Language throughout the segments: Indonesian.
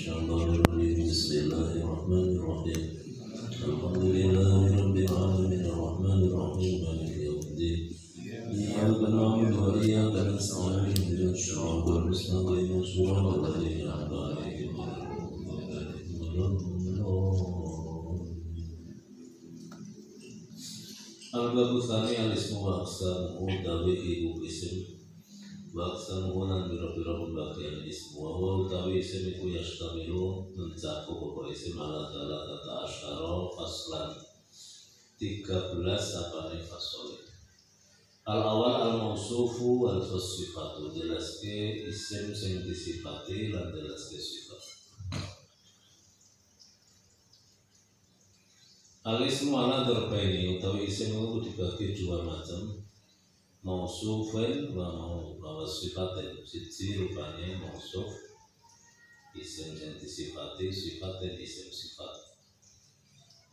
الشيطان الرجيم بسم الله الرحمن الرحيم الحمد لله رب العالمين الرحمن الرحيم مالك يوم الدين إياك نعبد وإياك نستعين اهدنا الصراط المستقيم صراط الذين أنعمت عليهم غير المغضوب عليهم ولا الضالين. Al-Babu Tsani al-Ismu wa Aqsamuhu utawi ibu isim wa aqsamuhu lan bira-bira pembagian ismu wa huwa utawi isim iku yastamilu mencakup apa isim ala tata asyara faslan 13 sapane fasol. Al-awal al-mausufu wal-sifatu jelaske isim sing disifati lan jelaske sifat. Al-ismu ala darbaini utawi isim itu dibagi dua macam, mausufin wa sifatin. Siji rupanya mausuf isim yang disifati, sifatin isim sifat.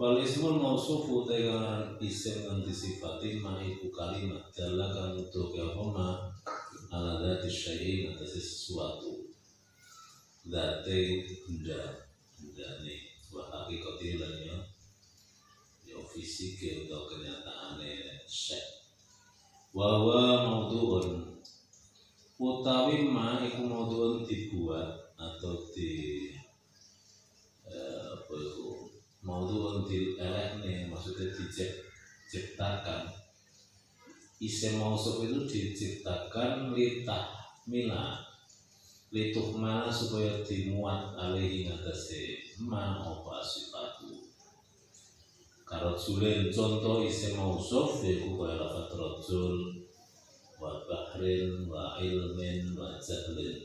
Wal ismul mausufu tegangan isim yang disifati ma'iku kalimat jalla kan untuk apa ala dzati syai'in atas sesuatu dzati ndane wa hakikati lan fisik atau kenyataannya syek. Wawa maudu'un utawi ma iku maudu'un dibuat atau apa itu maudu'un dielehne, maksudnya diciptakan. Isim mausuf itu diciptakan lituh mana supaya dimuat alaihi ngatasi ma apa sifatu. Karojulin contoh isim mausuf yaitu kaya lafadz rojul wa bahrin wa ilmin wa jahlin.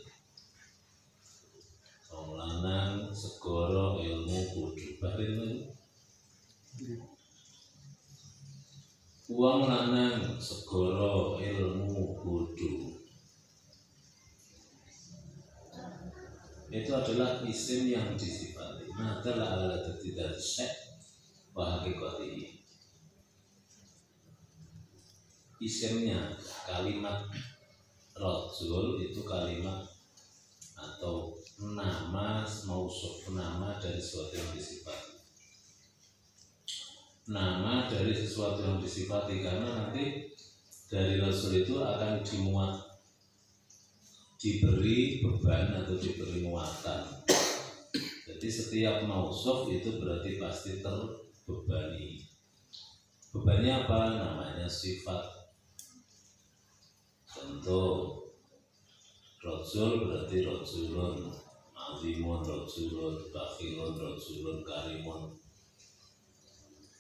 Wong lanang segara ilmu kudu bahrin. Wong lanang segara ilmu kudu. Itu adalah isim yang disifati. Maka ala tidak syek wa hakikati. Isimnya kalimat rajul itu kalimat atau nama mausuf, nama dari sesuatu yang disifati. Nama dari sesuatu yang disifati karena nanti dari rasul itu akan dimuat, diberi beban atau diberi muatan. Jadi setiap mausuf itu berarti pasti terbebani. Bebannya apa? Namanya sifat. Contoh rojul berarti rojulun azimun, rojulun bakhilun, rojulun karimun,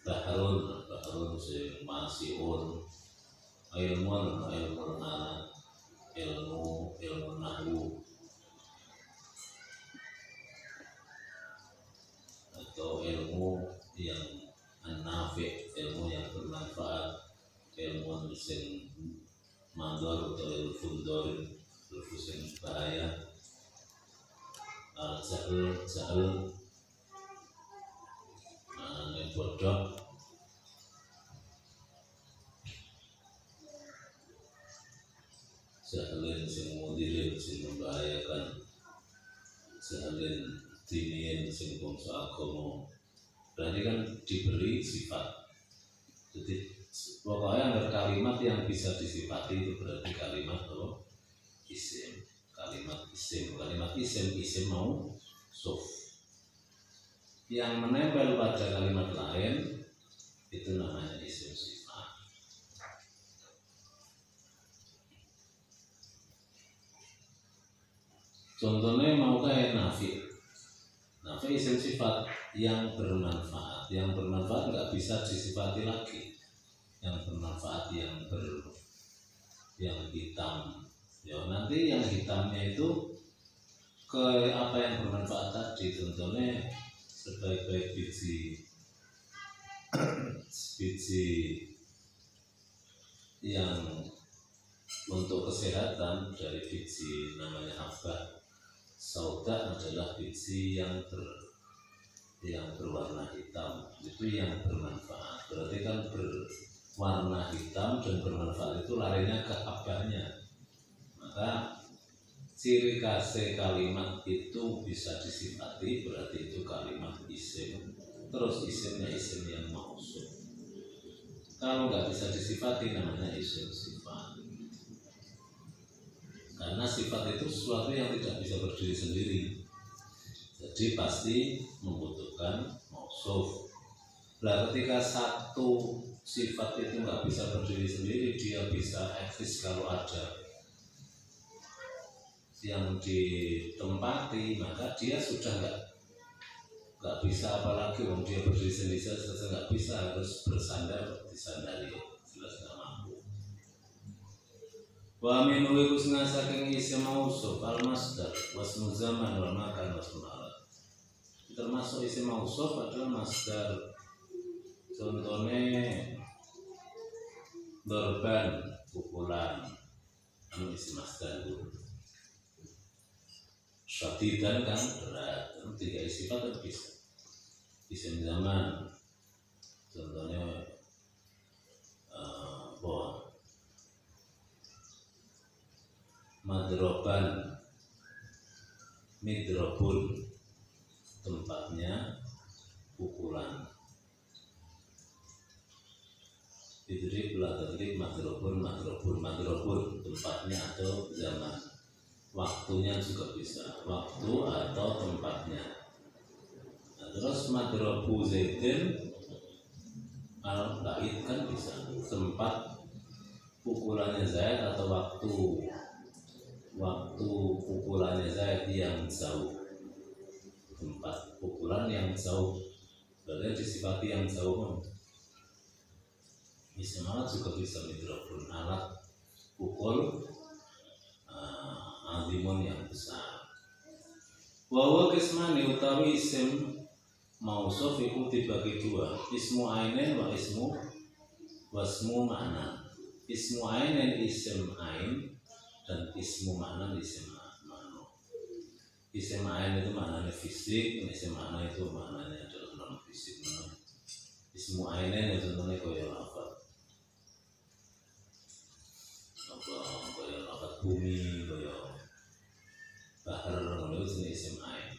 bahrun sing masiun, ilmun anak, ilmu nahwu, atau ilmu yang nafi', ilmu yang bermanfaat, ilmu sing mandor atau ilmu fundor, ilmu sing bahaya. Jahil yang bodoh. Jahilin sing mudirin sing membahayakan. Jahilin diniin sing bangsa agama. Berarti kan diberi sifat. Jadi pokoknya ada kalimat yang bisa disifati itu berarti kalimat apa? Isim. Kalimat isim mau suf. Yang menempel pada kalimat lain itu namanya isim sifat. Contohnya mau kayak nafi isim sifat yang bermanfaat. Yang bermanfaat nggak bisa disifati lagi. Yang bermanfaat yang hitam. Ya nanti yang hitamnya itu ke apa yang bermanfaat tadi. Contohnya sebaik-baik biji yang untuk kesehatan dari biji namanya habbah sauda adalah biji yang berwarna hitam, itu yang bermanfaat. Berarti kan berwarna hitam dan bermanfaat itu larinya ke habbahnya. Maka ciri khas kalimat itu bisa disifati, berarti itu kalimat isim. Terus isimnya isim yang mausuf. Kalau nggak bisa disifati namanya isim sifat. Karena sifat itu sesuatu yang tidak bisa berdiri sendiri. Jadi pasti membutuhkan mausuf. Nah, ketika satu sifat itu nggak bisa berdiri sendiri, dia bisa eksis kalau ada yang ditempati, maka dia sudah nggak bisa, apalagi wong dia berdiri sendiri saja nggak bisa, harus bersandar, disandari, jelas nggak mampu. Wa min wikusna saking isim mausuf al masdar wasmu zaman wal makan wasmu alat. Termasuk isim mausuf adalah masdar. Contohnya dorban, pukulan, anu isim masdar itu. Syadidan kan berat, tiga sifat itu bisa. Isim zaman, contohnya madroban, midrobun, tempatnya pukulan. Idrib la tadrib madrobun, tempatnya atau zaman. Waktunya juga bisa, waktu atau tempatnya. Nah, terus madrobu zaidin al-ba'id kan bisa, tempat pukulannya Zaid atau waktu pukulannya Zaid yang jauh, tempat pukulan yang jauh, berarti disifati yang jauh. Isim alat juga bisa midrobun, alat pukul azimun yang besar. Wawa kismani utawi isim mausuf iku dibagi dua, ismu ainen wa wasmu ma'na. Ismu ainen isim ain dan ismu ma'na isim ma'na. Isim ain itu maknanya fisik, isim ma'na itu maknanya adalah non fisik. Ismu ainen itu contohnya kaya lafaz bumi, kaya bahar, itu jenis isim ain.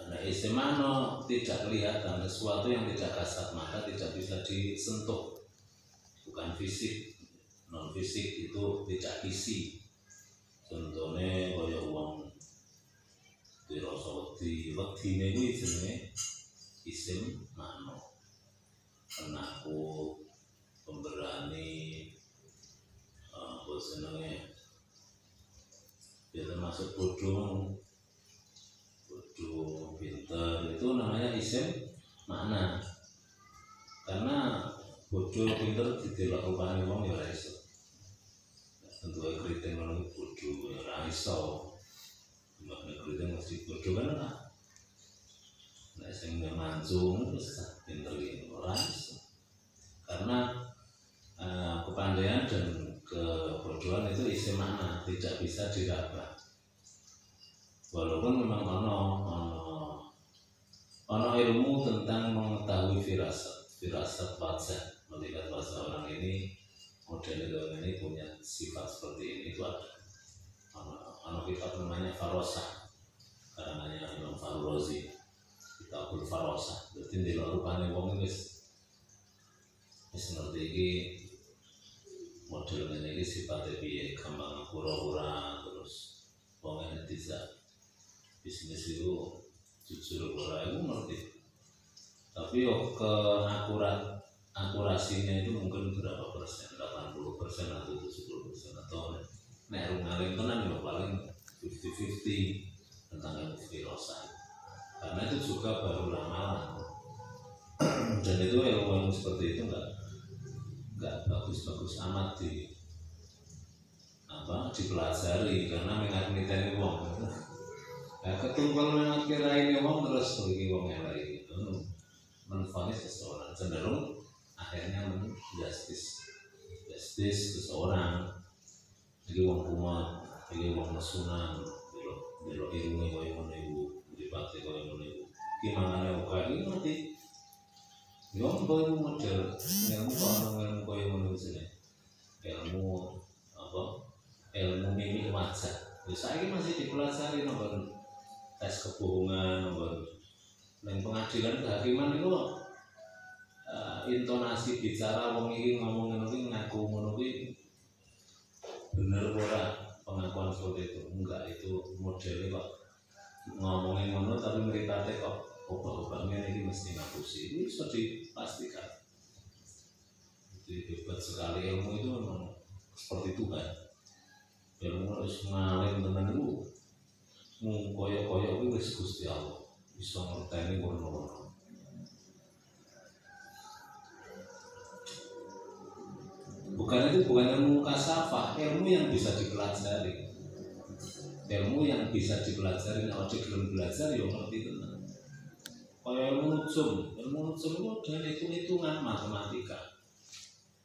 Nah, isim ma'na tidak kelihatan, sesuatu yang tidak kasat mata, tidak bisa disentuh, bukan fisik. Non fisik itu tidak isi. Contohnya kaya wong dirasa wedine kuwi jenenge isim ma'na. Penakut, pemberani, senengnya dia termasuk bodoh, pintar, itu namanya isim makna. Karena bodoh, pintar tidak rupanya wong ya ora iso. Tentu ae kriting ngono bodoh ya ora iso. Makna kriting mesti bodoh kan ora. Nek sing mancung terus pinter iki ora iso. Karena kepandaian dan kebodohan itu isim makna, tidak bisa diraba. Walaupun memang ono ilmu tentang mengetahui firasat wajah, melihat wajah orang ini, model ini punya sifat seperti ini, itu ada. Ono kitab namanya Farosah, karangannya Imam Farurozi, kitabul Farosah. Jadi di luar rupanya wong wis ngerti iki model ini sifatnya piye, gampang pura-pura, terus wong tidak bisnis itu jujur ora itu ngerti. Tapi akurasinya itu mungkin berapa persen, 80% atau 70%, atau nek ngalim tenan ya paling 50-50 tentang ilmu firasat. Karena itu juga baru ramalan. Dan itu ilmu seperti itu enggak bagus-bagus amat dipelajari, karena mengat-niteni wong. Nah, ketunggal mengat-kiraini wong terus bagi wong yang lain itu menvonis seseorang, cenderung akhirnya menjustis seseorang. Jadi wong kumat, jadi wong nesunan, belok irungi kaya ngono iku, dipate kaya ngono iku. Ki mangane kaya iki ngerti. Yo mbok model ilmu kaya ngono sini. ilmu apa ilmu mimik wajah. Saiki masih dipelajari nomor tes kebohongan, nomor neng pengadilan kehakiman itu intonasi bicara wong iki ngomong ngono iki ngaku ngono iki bener ora pengakuan seperti itu. Enggak, itu modelnya kok ngomongin ngono tapi mripate kok obah-obahnya ini mesti ngapusi. Itu bisa dipastikan. Jadi hebat sekali ilmu itu memang seperti Tuhan. Ilmu harus ngalim tenan itu koyo-koyo kuwi wis Gusti Allah. Bisa ngerteni ngono-ngono. Bukan ilmu kasafah, ilmu yang bisa dipelajari. Ilmu yang bisa dipelajari, nek gelem belajar ya ngerti tenan. Kaya ilmu nujum itu dengan hitung-hitungan matematika.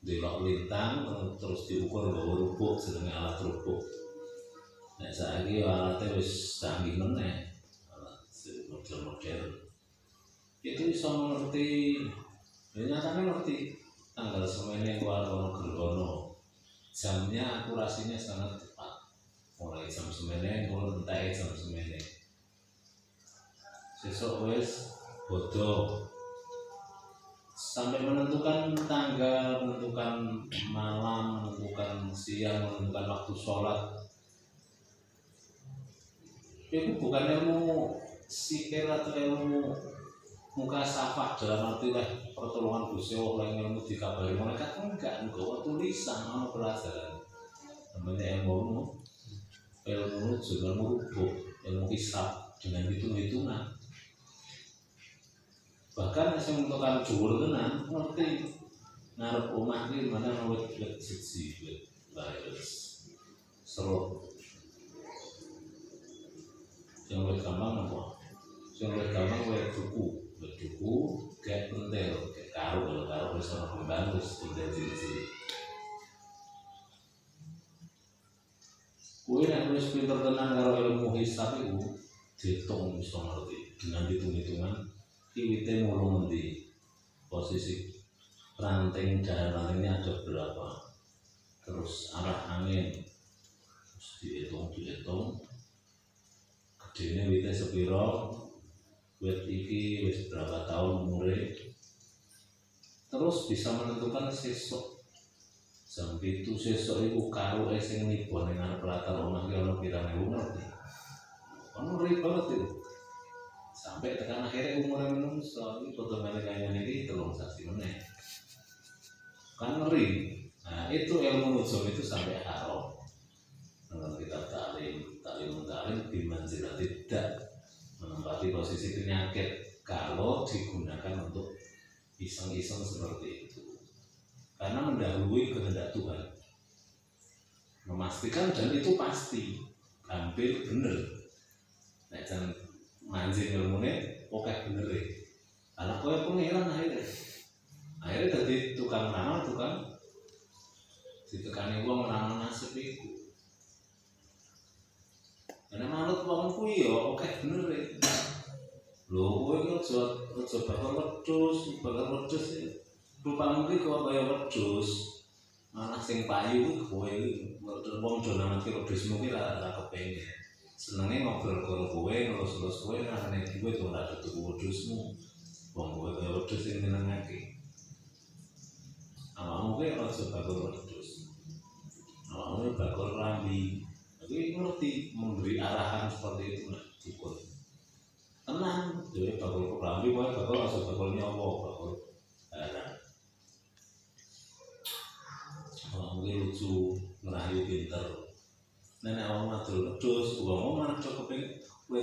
Delok lintang terus diukur nggawa rubuk jenenge alat rubuk. Nek saiki alatnya wis canggih meneh, alat modern. Itu bisa ngerti, nyatanya ngerti tanggal semene keluar kono gergono. Jamnya akurasinya sangat tepat. Mulai jam semene, mulai entek jam semene. Sesuk wis bodoh. Sampai menentukan tanggal, menentukan malam, menentukan siang, menentukan waktu sholat. Itu bukan ilmu sikil atau ilmu muka safah dalam arti pertolongan Gusti Allah yang ilmu dikabari malaikat, enggak tulisan mau pelajaran. Namanya ilmu juga ilmu rubuk, ilmu hisab dengan hitung-hitungan. Bahkan yang menentukan dhuwur tenan ngerti ngarep omah iki mana wit siji wit laris serut. Yang wit gampang apa? Yang wit gampang wit duku kayak pentel, kayak karo wis ana kembang wis pentel cilik-cilik. Kuwi nek wis pinter tenan karo ilmu hisab iku diitung bisa ngerti dengan hitung-hitungan. Kiwite mulung di posisi ranting dan rantingnya ada berapa, terus arah angin terus dihitung gedene wite sepiro, wit iki wis berapa tahun umure, terus bisa menentukan sesuk jam 7 sesuk iku karo sing nibo ning arep latar omah ki ana pirang ewu ngerti. Ono ribet itu. Sampai tekan akhirnya umurnya menungso ini foto mereka ini 3 sasi meneh kan ngeri. Nah itu ilmu nujum itu sampai haram. Kalau kita taklim bimanzilah tidak menempati posisi penyakit kalau digunakan untuk iseng-iseng seperti itu, karena mendahului kehendak Tuhan, memastikan dan itu pasti hampir bener. Nah jangan manjing ilmune oke bener e. Anak kowe pengiran akhirnya dadi tukang ramal, tukang ditekani wong ramal nasib iku. Karena manut wong kuwi ya oke bener e. Lho kowe iki aja bakal wedhus rupamu ki kok kaya wedhus. Malah sing payu kuwi kowe wong do namake wedhusmu ki ra kepengin. Senengnya ngobrol karo kowe, ngelus-ngelus kowe, rasane kowe tuh ora tuku wedhusmu. Wong kowe kaya wedhus sing nyenengake. Awakmu kowe aja bakal wedhus. Awakmu bakal rambi. Tapi ngerti memberi arahan seperti itu nek cukup. Tenang, dhewe bakal rambi kowe bakal aja bakal nyowo, bakal arah. Awakmu lucu, ngerayu pinter. Nenek awak madul wedhus, wong mana cocok kepengin kowe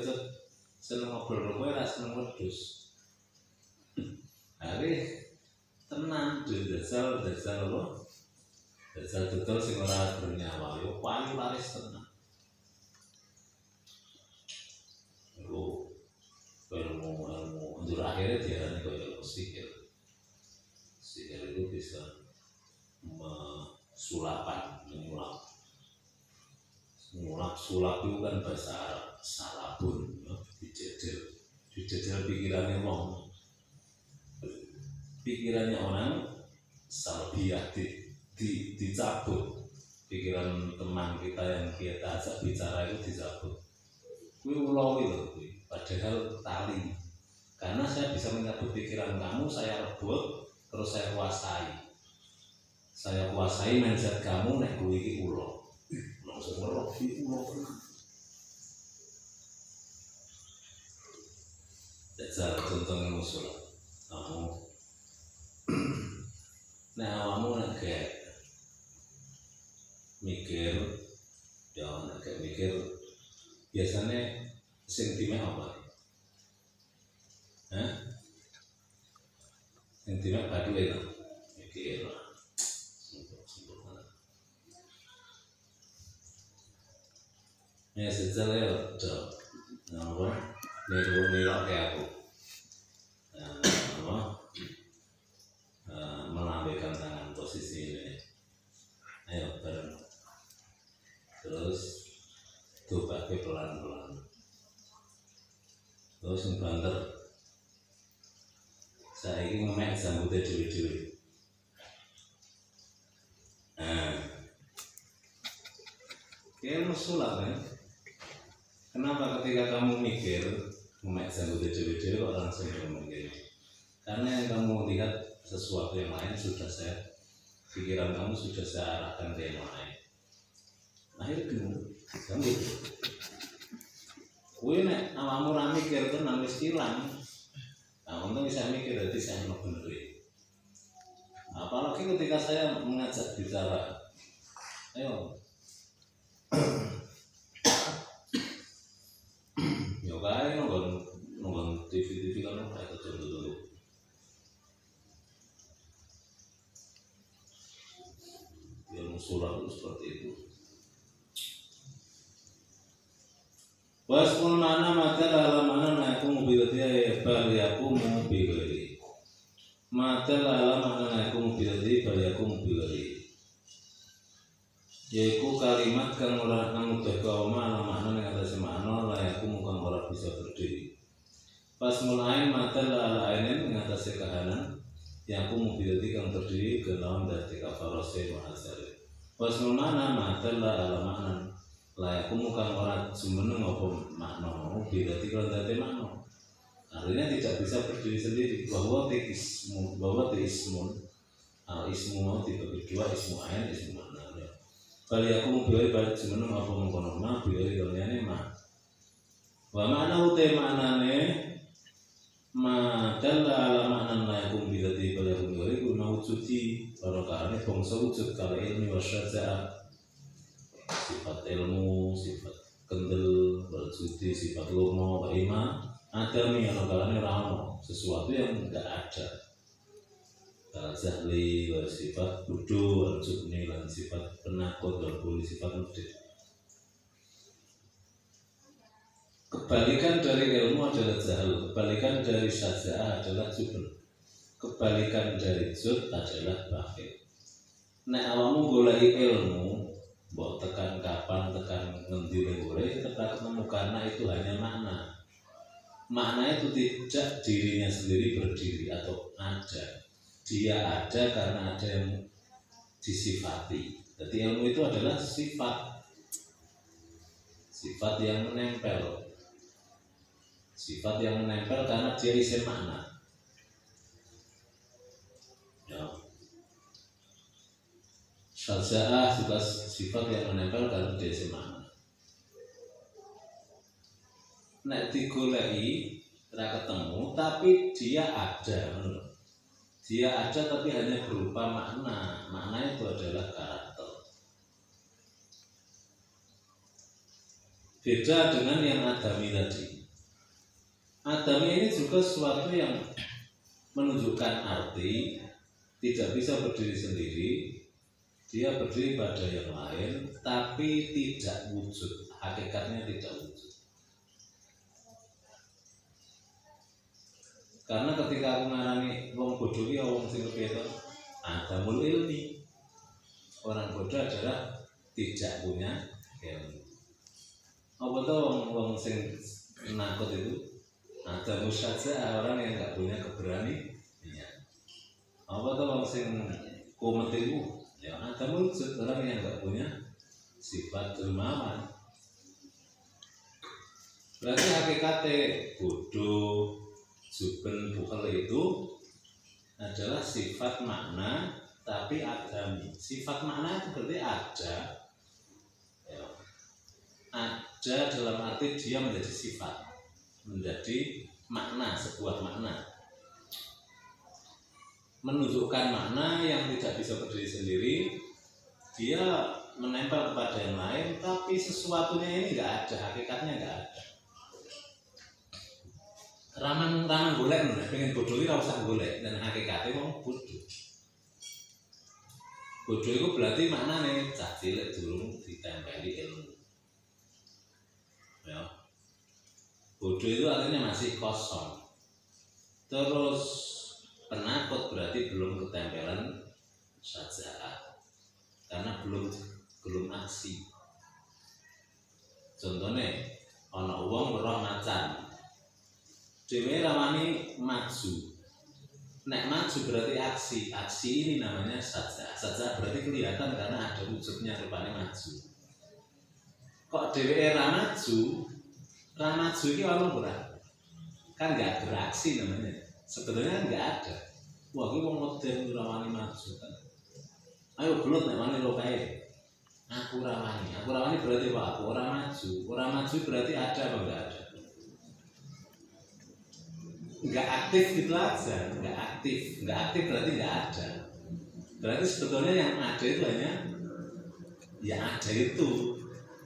seneng ngobrol karo kowe ra seneng wedhus. Are tenan dajal apa? Dajal sing ora bernyawa yo payu laris tenan. Lho, ilmu untuk akhirnya diarani kaya sikil. Sikil itu bisa menyulap sulap itu kan bahasa Arab, salabun, dijajal pikirannya orang, salbiah dicabut pikiran teman kita yang kita ajak bicara itu dicabut. Kuwi ulo lho kuwi, padahal tali. Karena saya bisa mencabut pikiran kamu, saya rebut, terus saya kuasai. Saya kuasai mindset kamu nek kuwi iki ulo. Langsung ngerok iki ulo. Jajal contohnya musuh. Kamu nah awakmu nek kayak mikir, ya nek kayak mikir biasanya sentimen apa? Sentimen padu itu mikir lah. Ya sejalan ya, apa? Niru kayak aku. Melambaikan tangan posisi ini. Ayo bareng. Terus coba pelan-pelan. Terus banter. Saya ingin ngemek sambutnya dulu-dulu. Kayak musulah kan? Kenapa ketika kamu mikir ngemek sambutnya dulu-dulu orang langsung ngomong gini? Karena yang kamu lihat sesuatu yang lain sudah pikiran kamu sudah saya arahkan ke yang lain. Akhirnya kamu kuwi nek awakmu ra mikir tenan wis ilang. Nah, untung bisa mikir berarti saya mau bener. Apalagi ketika saya mengajak bicara. Ayo. Yo kae nonton TV kan kayak dulu. Yang surat itu seperti itu. Waspun mana mata alamana aku mobilnya bali aku mobilnya. Mata alamana aku mobilnya bali aku mobilnya. Yaiku kalimat kang ora nang teko mana ning atase makna layaku mung ora bisa berdiri. Pas mulai mata alainen ing atase kahanan yang aku mobilnya kang terdiri ke lawan dadi kafarose mahasare. Pas mana mata alamana layaku muka orang jumeneng apa makna mau berarti kalau dadi makna artinya tidak bisa berdiri sendiri bahwa teismun ismu mau dibagi dua ismu ayan ismu makna bali aku mau balik jumeneng apa mengkono ma bali donyane ma wa makna uta maknane ma dalla ala makna layaku berarti bali aku bali kuwi wujudi barokahane bangsa wujud kala ilmi wasyaja'ah sifat ilmu, sifat kendel, berjudi, sifat lomo, baima, ada nih yang kalanya ramo, sesuatu yang tidak ada. Zahli, sifat bodoh, berjudi, dan sifat penakut, berbuli, sifat mudid. Kebalikan dari ilmu adalah zahal, kebalikan dari syaja'ah adalah jubel, kebalikan dari jud adalah bakhil. Nek awakmu golek ilmu, mbok tekan kapan, tekan ngendi boleh, tetap ketemu karena itu hanya makna. Makna itu tidak dirinya sendiri berdiri atau ada. Dia ada karena ada yang disifati. Jadi ilmu itu adalah sifat yang menempel. Sifat yang menempel karena dia isi makna. Ya. Syaja'ah juga sifat yang menempel karena dia semana. Nek digoleki ora ketemu tapi dia ada. Dia ada tapi hanya berupa makna. Makna itu adalah karakter. Beda dengan yang adami tadi. Adami ini juga sesuatu yang menunjukkan arti, tidak bisa berdiri sendiri. Dia berdiri pada yang lain, tapi tidak wujud. Hakikatnya tidak wujud. Karena ketika aku ngarani wong bodoh ya wong sing kepiye adamul ilmi. Orang bodoh adalah tidak punya ilmu. Apa tuh wong sing nakut itu? Adamus saja orang yang enggak punya keberanian. Apa tuh wong sing kumet itu? Ya, ada wujud orang yang nggak punya sifat dermawan. Berarti hakikatnya bodoh, juben, bukhel itu adalah sifat makna tapi adami. Sifat makna itu berarti ada, ya, ada dalam arti dia menjadi sifat, menjadi makna, sebuah makna, menunjukkan makna yang tidak bisa berdiri sendiri. Dia menempel kepada yang lain, tapi sesuatunya ini nggak ada, hakikatnya nggak ada. Raman golek, pengen bodoh itu usah golek, dan hakikatnya wong bodoh. Bodoh itu berarti maknanya cah cilik durung ditempeli ilmu. Ya. Bodoh itu artinya masih kosong. Terus penakut berarti belum ketempelan saja, karena belum aksi. Contohnya, ana wong weruh macan, dhewe rawani maju. Nek maju berarti aksi. Aksi ini namanya saja. Saja berarti kelihatan karena ada wujudnya, rupanya maju. Kok dhewe ra maju? Ra maju iki ana ora? Kan enggak beraksi namanya. Sebetulnya enggak ada. Wah, iki wong modern rawani maju kan. Ayo gelut nek wani ro kae. Aku rawani. Aku rawani berarti apa? Aku ora maju. Ora maju berarti ada apa enggak ada? Enggak aktif gitu aja, enggak aktif berarti enggak ada. Berarti sebetulnya yang ada itu hanya yang ada itu,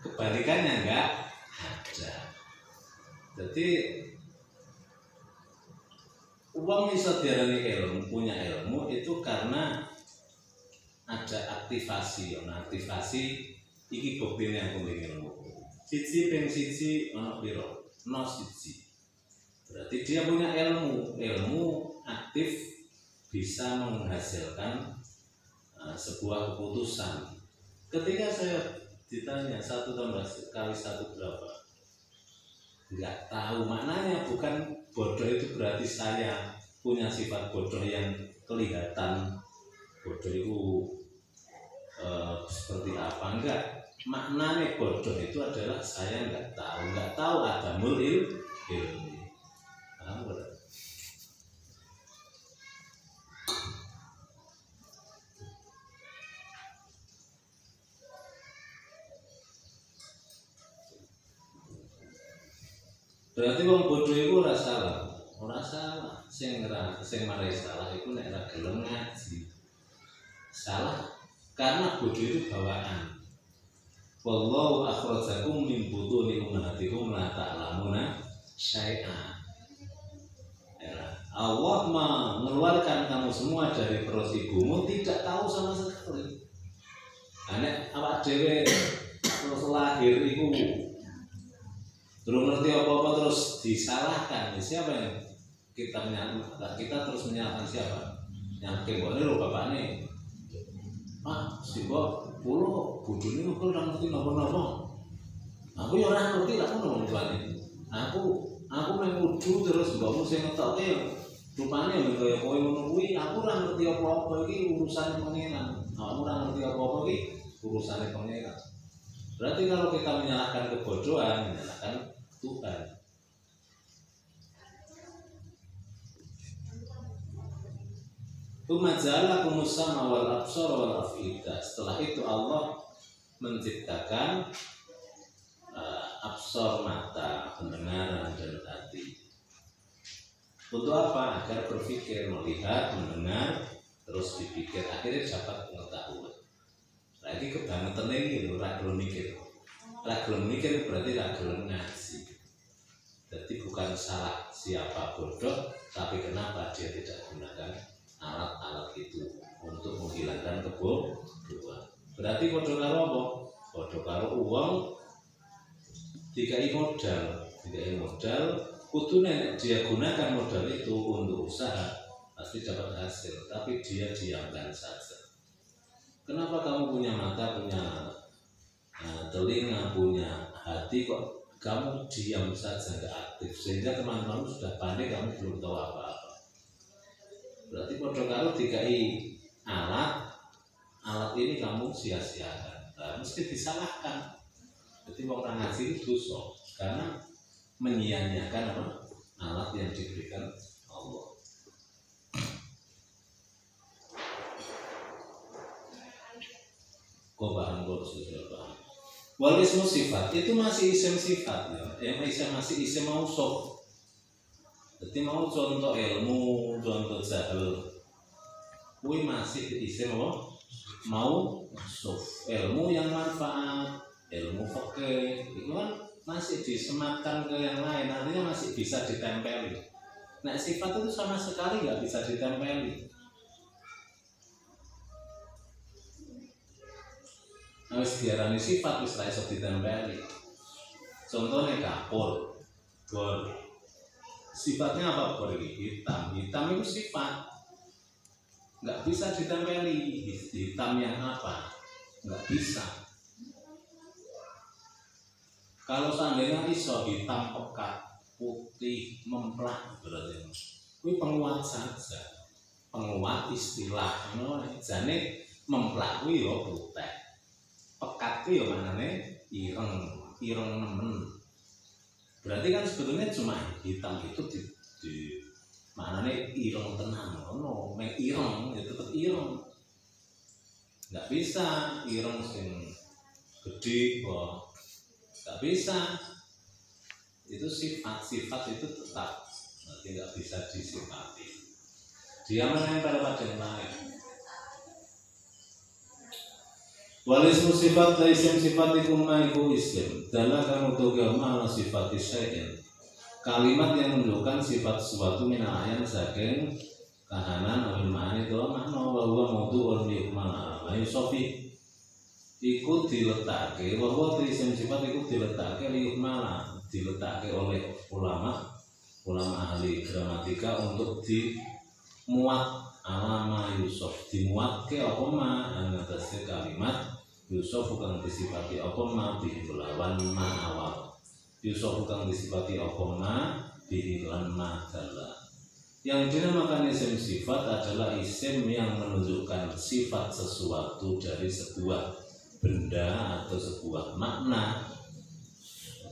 kebalikannya enggak ada. Jadi uang bisa diarani ilmu, punya ilmu itu karena ada aktivasi. Nah, aktivasi iki buktine aku ilmu. Siji ping siji ana piro? 0,1. Berarti dia punya ilmu aktif, bisa menghasilkan sebuah keputusan. Ketika saya ditanya 1 tambah kali 1 berapa, nggak tahu maknanya. Bukan bodoh itu berarti saya punya sifat bodoh yang kelihatan. Bodoh itu seperti apa, enggak. Maknanya bodoh itu adalah saya nggak tahu ada ilmu. Berarti wong bodoh itu ora salah. Sing marai salah iku nek ora gelem ngaji. Salah karena bodoh itu bawaan. Wallahu akhrajakum min butuni ummahatikum la ta'lamuna syai'an. Allah mengeluarkan kamu semua dari perut ibumu tidak tahu sama sekali. Nek awak dhewe terus lahir iku belum ngerti apa-apa terus disalahkan. Siapa yang kita menyalahkan? Kita terus menyalahkan siapa? Yang kebone lho bapakne. Si Bok pulo bojone kok ora ngerti napa-napa. Aku ya ora ngerti lah ngono tuane. Aku mung udu terus mbokmu sing ngetokke rupane yo kaya kowe ngono kuwi. Aku ora ngerti apa-apa iki urusane pangeran. Aku ora ngerti apa-apa iki urusane pangeran. Berarti kalau kita menyalahkan kebodohan, menyalahkan Tuhan. Umajalakum sama wal absar wal afida. Setelah itu Allah menciptakan absar mata, pendengaran dan hati. Untuk apa? Agar berpikir, melihat, mendengar, terus dipikir, akhirnya dapat pengetahuan. Nah ini kebangetan ini loh, ragilem mikir. Ragilem mikir berarti ragilem ngaji. Jadi bukan salah siapa bodoh, tapi kenapa dia tidak gunakan alat-alat itu untuk menghilangkan kebodohan. Berarti bodoh karo apa? Bodoh karo uang, dikai modal, kudune dia gunakan modal itu untuk usaha, pasti dapat hasil, tapi dia diamkan saja. Kenapa kamu punya mata, punya telinga, punya hati, kok kamu diam saja, nggak aktif, sehingga teman-teman sudah panik, kamu belum tahu apa-apa. Berarti bodoh karo dikai alat alat ini kamu sia-siakan, nah, mesti disalahkan. Jadi orang ngaji itu dosa karena menyia-nyiakan apa? Alat yang diberikan Allah. Kau paham, kau sudah paham. Wal ismu sifat itu masih isim sifat ya, masih isim mausuf. Jadi mau contoh ilmu, contoh jahil, kui masih isim apa? Mausuf. Ilmu yang manfaat, ilmu fikih, itu kan masih disematkan ke yang lain, artinya masih bisa ditempeli. Nah sifat itu sama sekali nggak bisa ditempeli. Nah, diarani sifat wis ra iso ditempeli. Contohnya kapur, gor. Sifatnya apa gor iki? Hitam. Hitam itu sifat. Nggak bisa ditempeli. Hitam yang apa? Nggak bisa. Kalau seandainya iso hitam pekat, putih, memplah berarti kuwi penguat saja. Penguat istilah ngono jane memplah kuwi ya putih. Pekat itu ya manane ireng nemen. Berarti kan sebetulnya cuma hitam itu di manane ireng tenang ngono, mek ireng ya tetep ireng. Enggak bisa ireng sing gede kok. Enggak bisa. Itu sifat itu tetap nanti enggak bisa disifati. Dia menempel pada yang lain. Walismu sifat la isim sifat iku maiku isim dalam kamu toga ala sifat isyai'in. Kalimat yang menunjukkan sifat sesuatu minayan saking kahanan awil ma'ani itu makna bahwa maudu al-nikmal ala yusofi ikut diletakkan bahwa isim sifat ikut diletakkan liukmala diletakkan oleh ulama ahli gramatika untuk dimuat alama Yusuf dimuat ke apa ma angatasi kalimat Yusuf bukan disifati apa ma bihikulawan ma awal Yusuf bukan disifati apa ma bihikulan ma dala. Yang dinamakan isim sifat adalah isim yang menunjukkan sifat sesuatu dari sebuah benda atau sebuah makna.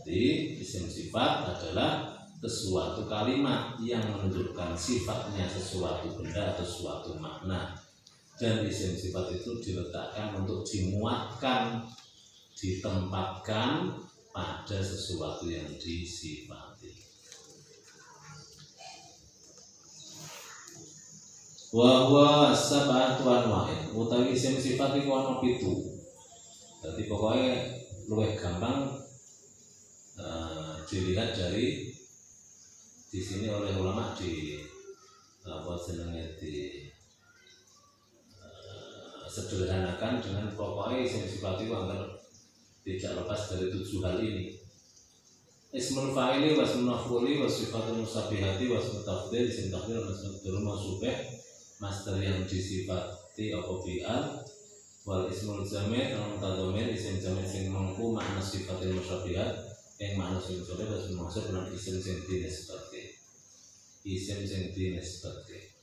Jadi isim sifat adalah sesuatu kalimat yang menunjukkan sifatnya sesuatu benda atau suatu makna, dan isim sifat itu diletakkan untuk dimuatkan, ditempatkan pada sesuatu yang disifati. Wa huwa sab'atu anwa'in utawi isim sifat iku ana 7. Jadi pokoknya luwih gampang dilihat dari di sini oleh ulama di apa jenenge di sederhanakan dengan pokoknya isim sifat itu agar tidak lepas dari 7 hal ini. Ismul fa'ili wasmul maf'uli wasifatul musabihati wasmul tafdhil isim tafdhil wasmul mansubah master yang disifati apa bi'al wal ismul jamid al mutadhammin isim jamid sing mengku makna sifatil musyabihat yang makna sing musabih wasmul mansub lan isim sing dinisbati. Isim sing dinisbati.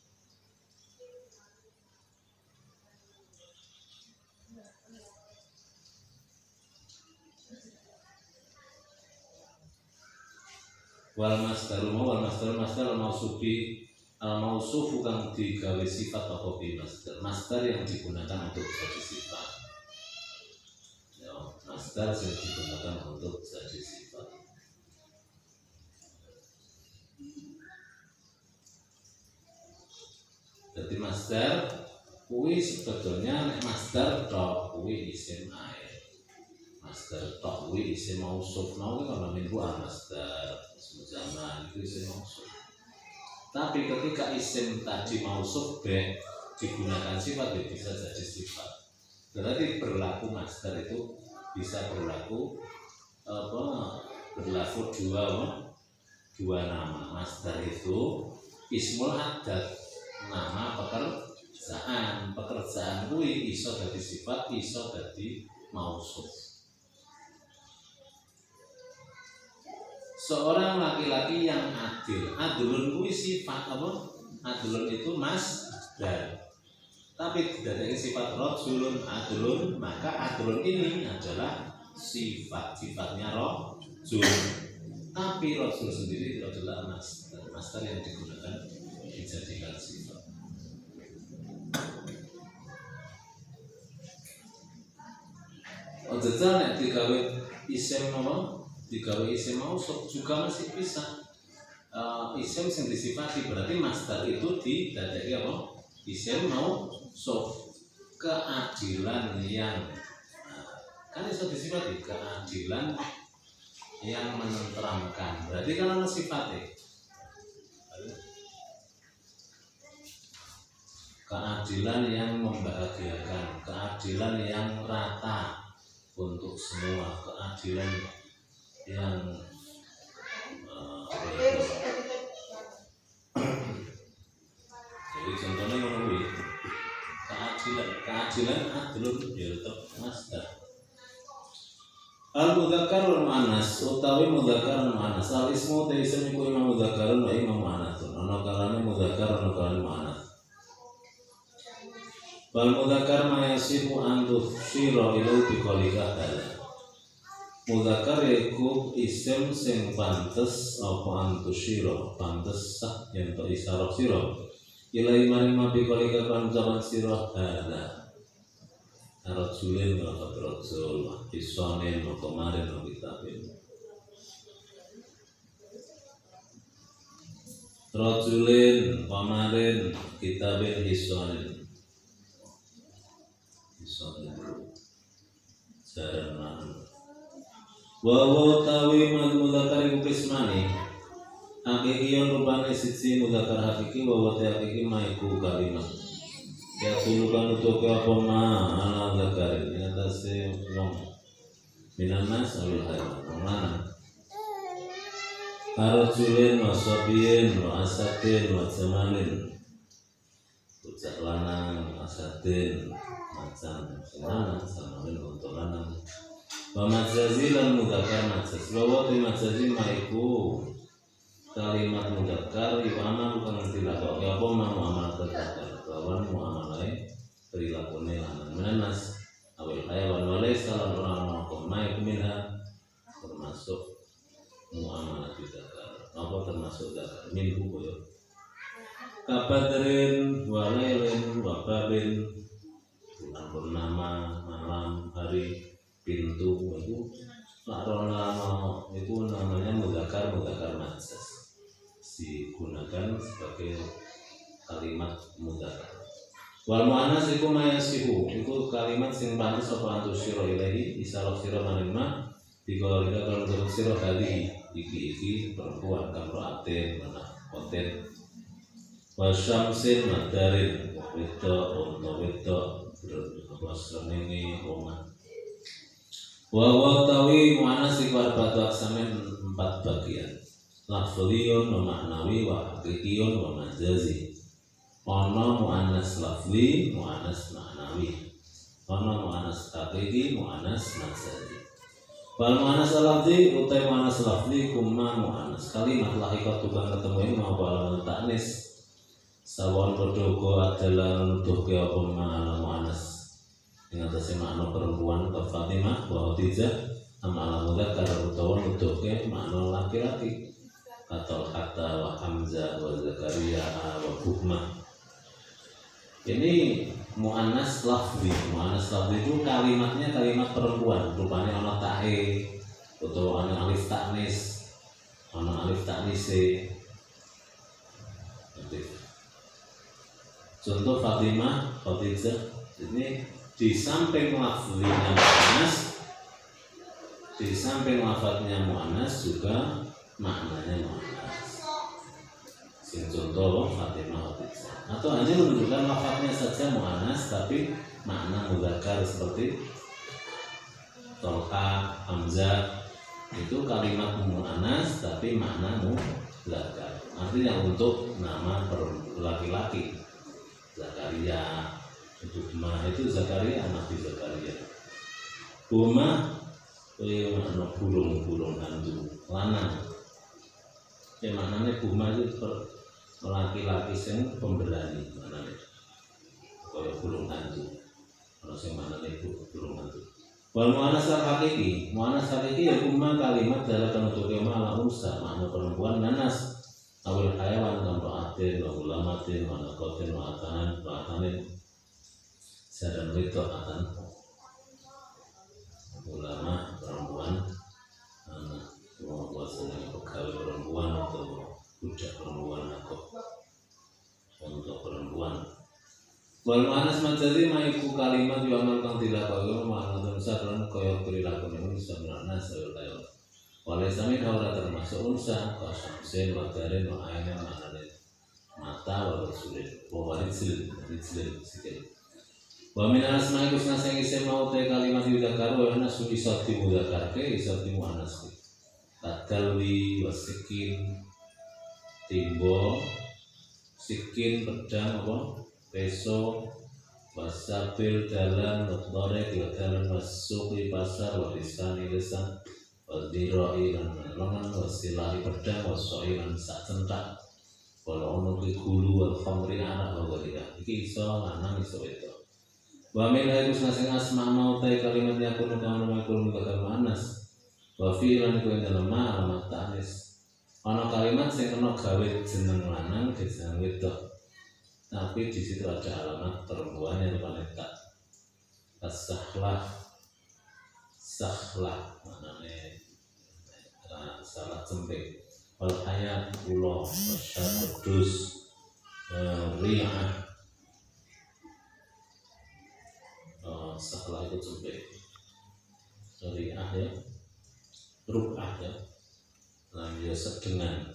Wal masdar al mausufi al mausuf kang digawe sifat apa bi masdar yang digunakan untuk jadi sifat. Ya, masdar yang digunakan untuk jadi sifat. Jadi masdar kuwi sebetulnya nek masdar tok kuwi isim air. Masdar tok kuwi isim mausuf. Mau kan minggu masdar zaman itu isim mausuf. Tapi ketika isim tadi mausuf digunakan sifat bisa jadi sifat. Berarti berlaku masdar itu bisa berlaku dua nama. Masdar itu ismul hadat, nama pekerjaan kuwi iso dadi sifat, iso dadi mausuf. Seorang laki-laki yang adil, adilun kuwi sifat apa? Adilun itu masdar. tapi tidak sifat rajulun adlun, maka adlun ini adalah sifatnya rajul. Tapi rajul sendiri itu adalah masdar yang digunakan dijadikan sifat. Jajal nek digawe isim mausuf juga masih bisa. Isim yang disifati berarti masdar itu didadeki apa? Isim mausuf, keadilan yang kan bisa disifati keadilan yang menenteramkan. Berarti kalau sifatnya keadilan yang membahagiakan, keadilan yang rata untuk semua, keadilan yang jadi contohnya menurut keadilan adlun ya tetap masdar. Al mudzakkar wal muannas utawi mudzakkar wal muannas al ismu te isim iku imam mudzakkarun wa imam muannatsun ana kalane mudzakkar ana kalane muannas. Wal mudzakkar ma yasifu an tusyira ila bi qalika ta'ala. Mudzakkar yaiku isim sing pantes apa an tusyira pantes sah yen to isyarat sira ila iman bi qalika kan zaman sira hadza. Rajulin wa rajul hisanin wa kemarin wa kitabin. Rajulin kemarin kitabin hisanin jarang wa tawi mudzakkar iku kismani hakiki rupane siji mudzakkar hakiki wa hakiki maiku kalimat ya tulukan untuk apa ma ala zakar ini atase wong minanas awil hayman harujulin wa sabiyin wa asadin wa zamanin bocah lanang asadin macan lanang zamanin untuk lanang wa majazi lan mudzakkar majaz wa majazi maiku kalimat mudzakkar iku amal kang dilakoke apa mau amal mudzakkar lawan muamalai perilakunya lanang menanas awil hayawan walai salam orang makomai kuminha termasuk muamalah bidakar apa termasuk dakar minhu koyo kabadrin walailin wababin bulan purnama malam hari pintu itu laron itu namanya mudzakkar majaz digunakan sebagai kalimat mudzakkar. Wal muannas iku mayasihu, iku kalimat sing pantes apa antus sira ilahi isarah sira maring ma dikolika kalau sira kali iki perempuan kamroatin mana konten wasyamsin madarin wedok wasrene omah wa tawi muannas iku arba'atu aqsamin 4 bagian lafziyun wa ma'nawi wa haqiqiyun wa majazi. Ono muannas lafzi, muannas ma'nawi. Ono muannas haqiqi, muannas majazi. Wal muannas lafzi utai muannas lafzi kuma muannas kalimat lahiqat tukang ketemu mau balaman taknis. Sawon padha adalah nuduhke apa makna muannas. Ing atase makna perempuan ke Fatimah wa Khadijah amala mudzakkar utawa nuduhke makna laki-laki. Atau hatta wa Hamzah wa Zakaria wa Buhmah. Ini muannas lafzi. Muannas lafzi itu kalimatnya kalimat perempuan, rupanya ana tahe atau ana alif taknis, ana alif taknise. Contoh Fatimah, Khadijah ini di samping lafzinya muannas, di samping lafadznya muannas juga maknanya muannas. Contoh Fatimah Khadijah. Atau hanya menunjukkan lafadznya saja muannas tapi makna mudzakkar seperti Tolha, Hamzah itu kalimat muannas tapi makna mudzakkar. Artinya untuk nama laki-laki. Zakaria, Buhmah itu Zakaria, Nabi Zakaria. Buhmah itu makna burung hantu lanang. Ya maknanya Buhmah itu laki-laki sing pemberani maknanya. kaya burung hantu. Ana sing manane burung hantu. Wal mu'annas hakiki ya kuma kalimat dalam penutup ala unsa makna perempuan nanas awil hayawan tanpa atin wa ulamatin wa nakotin wa atanin sadan wedok atan ulama perempuan anak buat senang pegawai perempuan atau budak perempuan atau untuk perempuan. Wal mu'annas majazi maiku kalimat yo amal kang dilakoni makna unsa lan kaya perilaku manusia makna saya kaya. Oleh sami ora termasuk unsa kasamsen wadarin wa aina maknane mata wa sulit wa rizil sikil. Wa min asma'i husna sing isih mau te kalimat yudakar wa ana iso dimudakarke iso dimuannas. Tadalwi wasikin timbo sikin pedang apa peso wasabil dalan mutore dalan masuk di pasar warisan lisan wadiroi lan melongan wasilai pedang wasoi lan sak centak walau ono gulu wal khamri anak wawalia iki iso lanang iso wedok. Wa min hayus nasing asma mau ta kalimat yakun kana makul mudzakkar muannas wa fi lan kuwi dalam alamat tanis ana kalimat sing kena gawe jeneng lanang jeneng wedok tapi di situ ada alamat perempuan yang wanita. As-sahlah maknanya salah cempek wal hayat ulo wasyadus riyah sahlah itu cempek riyah ya rubah ya nah biasa dengan